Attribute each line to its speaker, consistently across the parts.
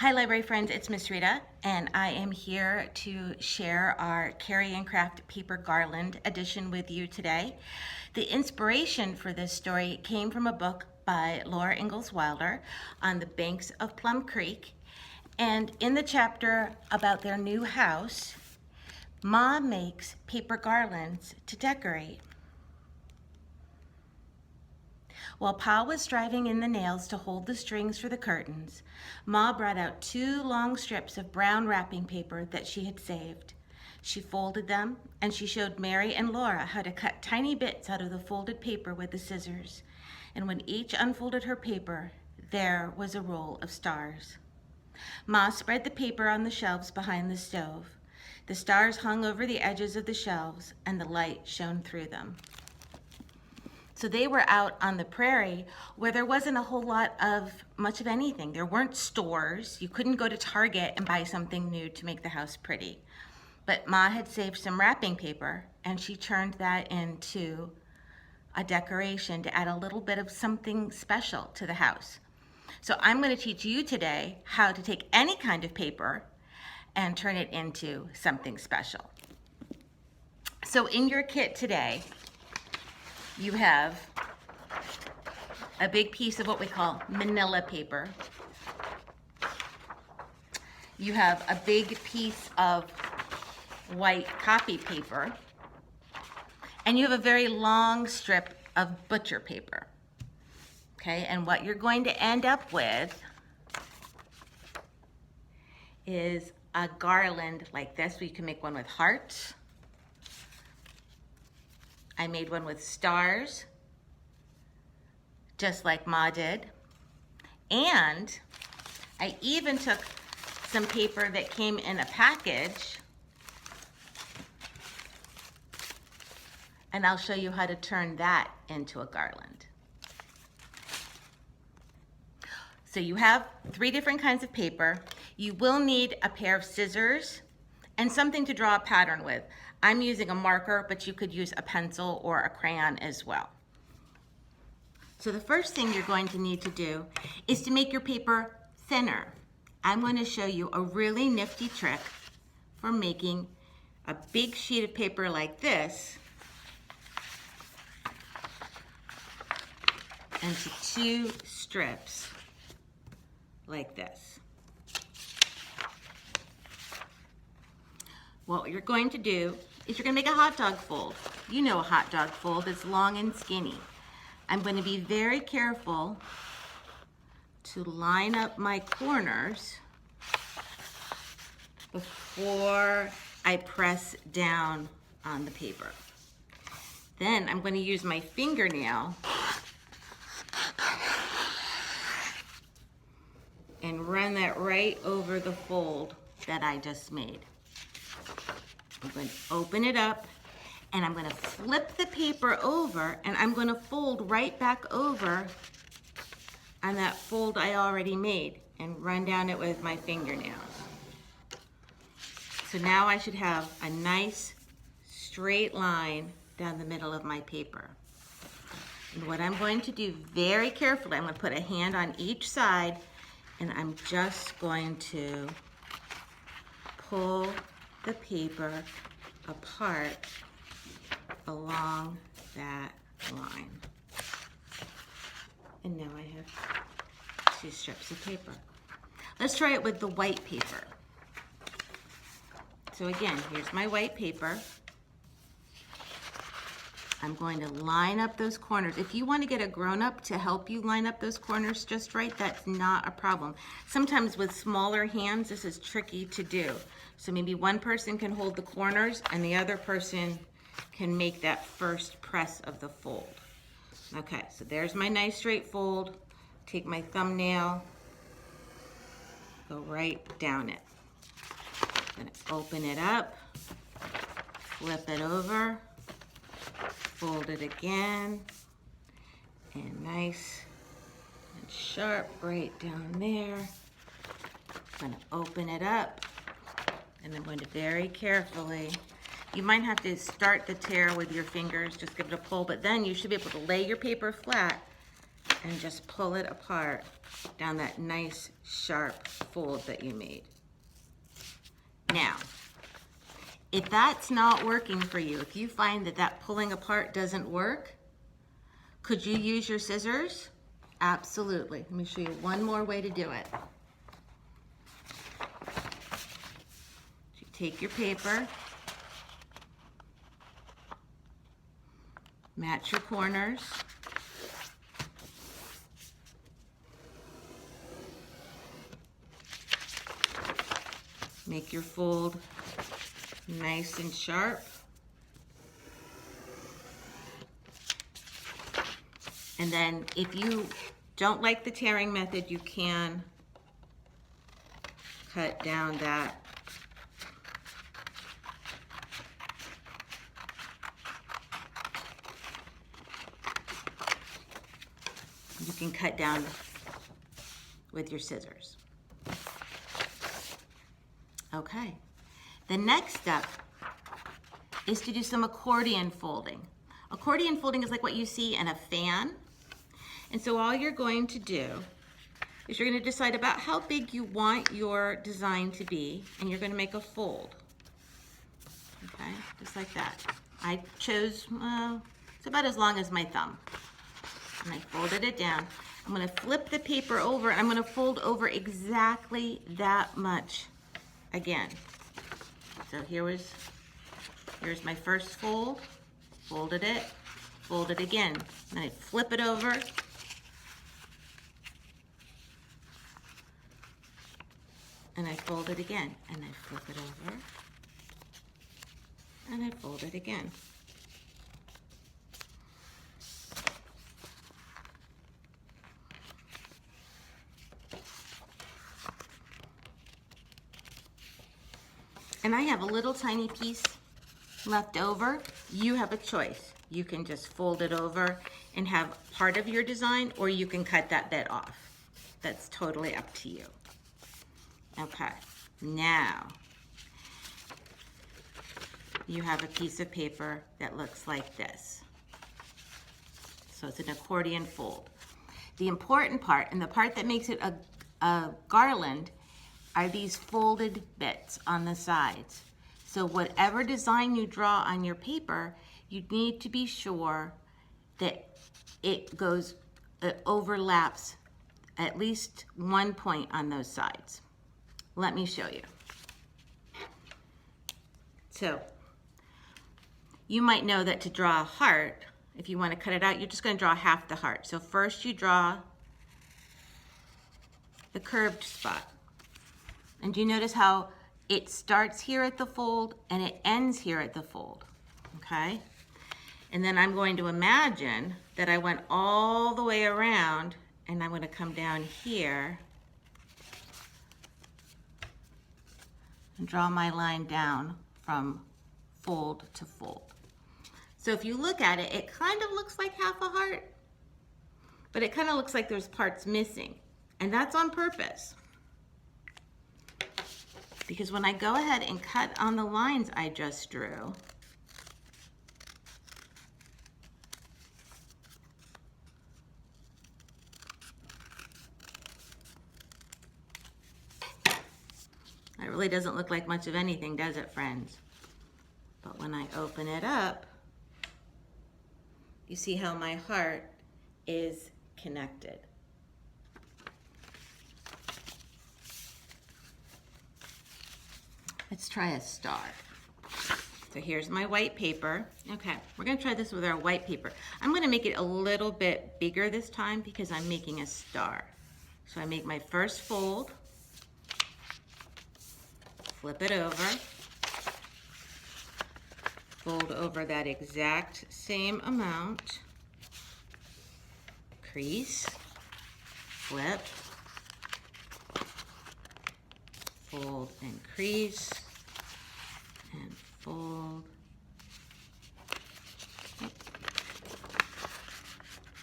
Speaker 1: Hi library friends, it's Miss Rita and I am here to share our Carry and Craft Paper Garland edition with you today. The inspiration for this story came from a book by Laura Ingalls Wilder on the banks of Plum Creek, and in the chapter about their new house, Ma makes paper garlands to decorate. While Pa was driving in the nails to hold the strings for the curtains, Ma brought out 2 long strips of brown wrapping paper that she had saved. She folded them, and she showed Mary and Laura how to cut tiny bits out of the folded paper with the scissors. And when each unfolded her paper, there was a roll of stars. Ma spread the paper on the shelves behind the stove. The stars hung over the edges of the shelves, and the light shone through them. So they were out on the prairie where there wasn't a whole lot of much of anything. There weren't stores. You couldn't go to Target and buy something new to make the house pretty. But Ma had saved some wrapping paper, and she turned that into a decoration to add a little bit of something special to the house. So I'm going to teach you today how to take any kind of paper and turn it into something special. So in your kit today, you have a big piece of what we call Manila paper. You have a big piece of white copy paper. And you have a very long strip of butcher paper. Okay, and what you're going to end up with is a garland like this. You can make one with hearts. I made one with stars, just like Ma did. And I even took some paper that came in a package, and I'll show you how to turn that into a garland. So you have 3 different kinds of paper. You will need a pair of scissors and something to draw a pattern with. I'm using a marker, but you could use a pencil or a crayon as well. So the first thing you're going to need to do is to make your paper thinner. I'm going to show you a really nifty trick for making a big sheet of paper like this into 2 strips like this. What you're going to do is you're going to make a hot dog fold. You know a hot dog fold is long and skinny. I'm going to be very careful to line up my corners before I press down on the paper. Then I'm going to use my fingernail and run that right over the fold that I just made. I'm going to open it up, and I'm going to flip the paper over, and I'm going to fold right back over on that fold I already made and run down it with my fingernails. So now I should have a nice straight line down the middle of my paper. And what I'm going to do very carefully, I'm going to put a hand on each side, and I'm just going to pull the paper apart along that line. And now I have 2 strips of paper. Let's try it with the white paper. So again, here's my white paper. I'm going to line up those corners. If you want to get a grown-up to help you line up those corners just right, that's not a problem. Sometimes with smaller hands, this is tricky to do. So maybe one person can hold the corners and the other person can make that first press of the fold. Okay, so there's my nice straight fold. Take my thumbnail, go right down it. I'm gonna open it up, flip it over, fold it again, and nice and sharp right down there. I'm going to open it up, and I'm going to very carefully, you might have to start the tear with your fingers, just give it a pull, but then you should be able to lay your paper flat and just pull it apart down that nice sharp fold that you made. Now, if that's not working for you, if you find that that pulling apart doesn't work, could you use your scissors? Absolutely. Let me show you one more way to do it. You take your paper, match your corners, make your fold nice and sharp. And then if you don't like the tearing method, you can cut down that with your scissors. Okay. The next step is to do some accordion folding. Accordion folding is like what you see in a fan. And so all you're going to do is you're going to decide about how big you want your design to be, and you're going to make a fold. Okay, just like that. I chose, it's about as long as my thumb. And I folded it down. I'm going to flip the paper over, and I'm going to fold over exactly that much again. So here's my first fold, folded it, fold it again. Then I flip it over, and I fold it again, and I flip it over, and I fold it again. And I have a little tiny piece left over. You have a choice. You can just fold it over and have part of your design, or you can cut that bit off. That's totally up to you. Okay, now you have a piece of paper that looks like this. So it's an accordion fold. The important part, and the part that makes it a garland, are these folded bits on the sides. So whatever design you draw on your paper, you need to be sure that it overlaps at least one point on those sides. Let me show you. So you might know that to draw a heart, if you want to cut it out, you're just going to draw half the heart. So first you draw the curved spot. And do you notice how it starts here at the fold and it ends here at the fold? Okay? And then I'm going to imagine that I went all the way around, and I'm going to come down here and draw my line down from fold to fold. So if you look at it, it kind of looks like half a heart, but it kind of looks like there's parts missing. And that's on purpose. Because when I go ahead and cut on the lines I just drew, it really doesn't look like much of anything, does it, friends? But when I open it up, you see how my heart is connected. Let's try a star. So here's my white paper. Okay, we're gonna try this with our white paper. I'm gonna make it a little bit bigger this time because I'm making a star. So I make my first fold, flip it over, fold over that exact same amount, crease, flip, fold and crease, and fold,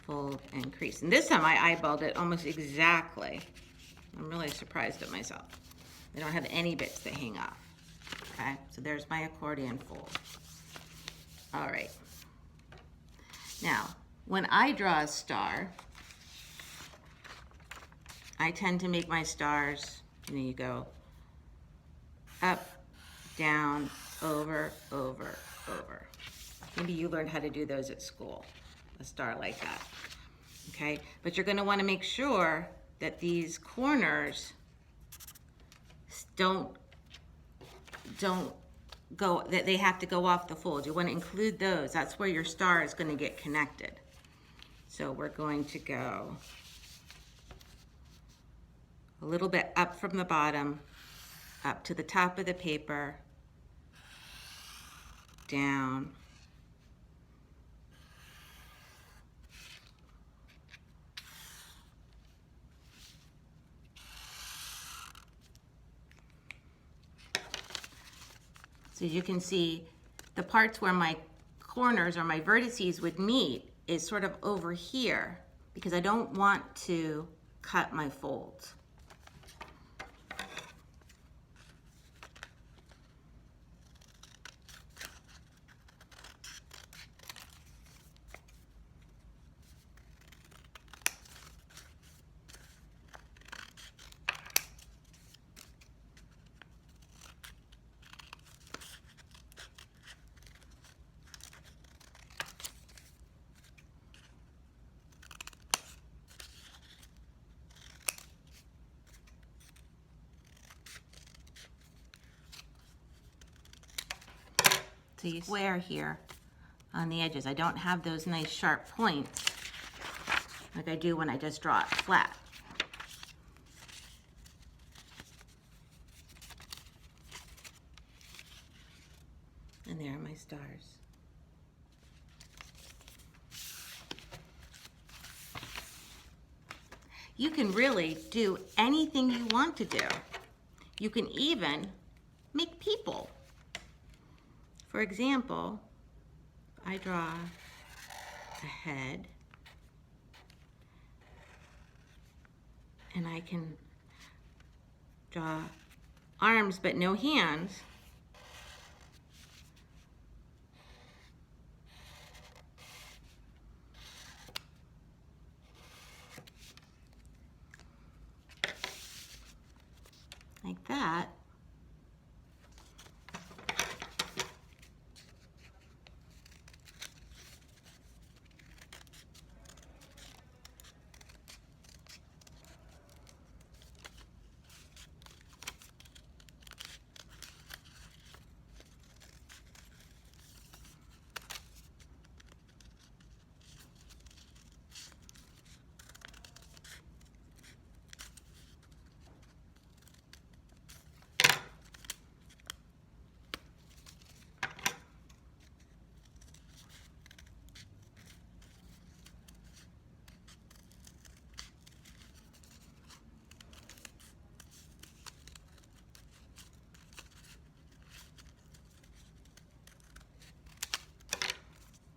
Speaker 1: fold and crease. And this time I eyeballed it almost exactly. I'm really surprised at myself. I don't have any bits that hang off. Okay, so there's my accordion fold. All right. Now, when I draw a star, I tend to make my stars, and then you go up, down, over, over, over. Maybe you learned how to do those at school, a star like that, okay? But you're gonna wanna make sure that these corners don't go, that they have to go off the fold. You wanna include those. That's where your star is gonna get connected. So we're going to go a little bit up from the bottom, up to the top of the paper, down, so you can see the parts where my corners or my vertices would meet is sort of over here because I don't want to cut my folds. So you square here on the edges. I don't have those nice sharp points like I do when I just draw it flat. And there are my stars. You can really do anything you want to do. You can even make people. For example, I draw a head, and I can draw arms but no hands. Like that.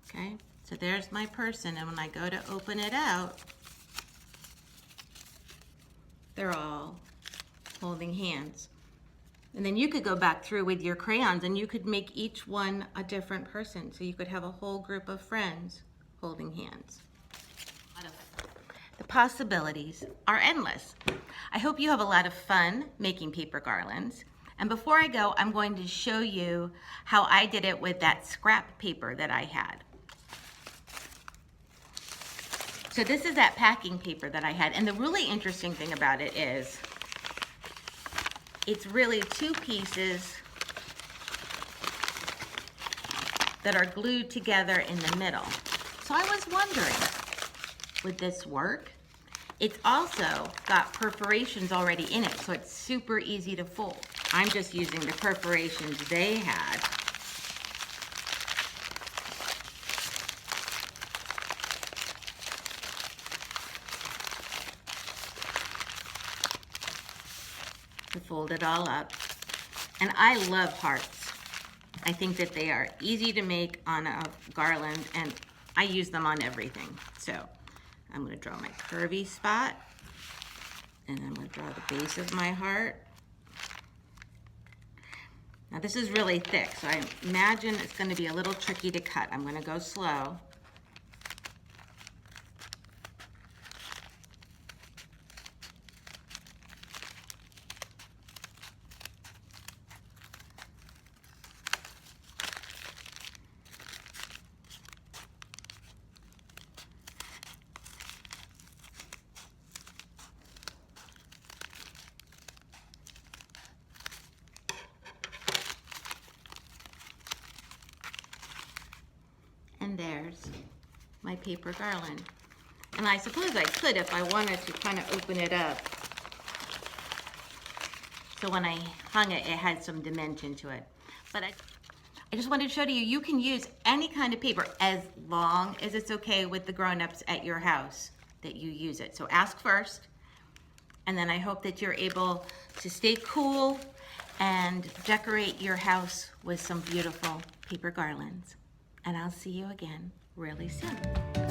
Speaker 1: Okay, so there's my person, and when I go to open it out, they're all holding hands. And then you could go back through with your crayons and you could make each one a different person. So you could have a whole group of friends holding hands. The possibilities are endless. I hope you have a lot of fun making paper garlands. And before I go, I'm going to show you how I did it with that scrap paper that I had. So this is that packing paper that I had, and the really interesting thing about it is it's really two pieces that are glued together in the middle. So I was wondering, would this work? It's also got perforations already in it, so it's super easy to fold. I'm just using the perforations they had. To fold it all up. And I love hearts. I think that they are easy to make on a garland, and I use them on everything. So I'm going to draw my curvy spot, and I'm going to draw the base of my heart. Now this is really thick, so I imagine it's going to be a little tricky to cut. I'm going to go slow. And there's my paper garland. And I suppose I could, if I wanted to, kind of open it up. So when I hung it, it had some dimension to it. But I just wanted to show you, you can use any kind of paper as long as it's okay with the grown-ups at your house that you use it. So ask first, and then I hope that you're able to stay cool and decorate your house with some beautiful paper garlands. And I'll see you again really soon.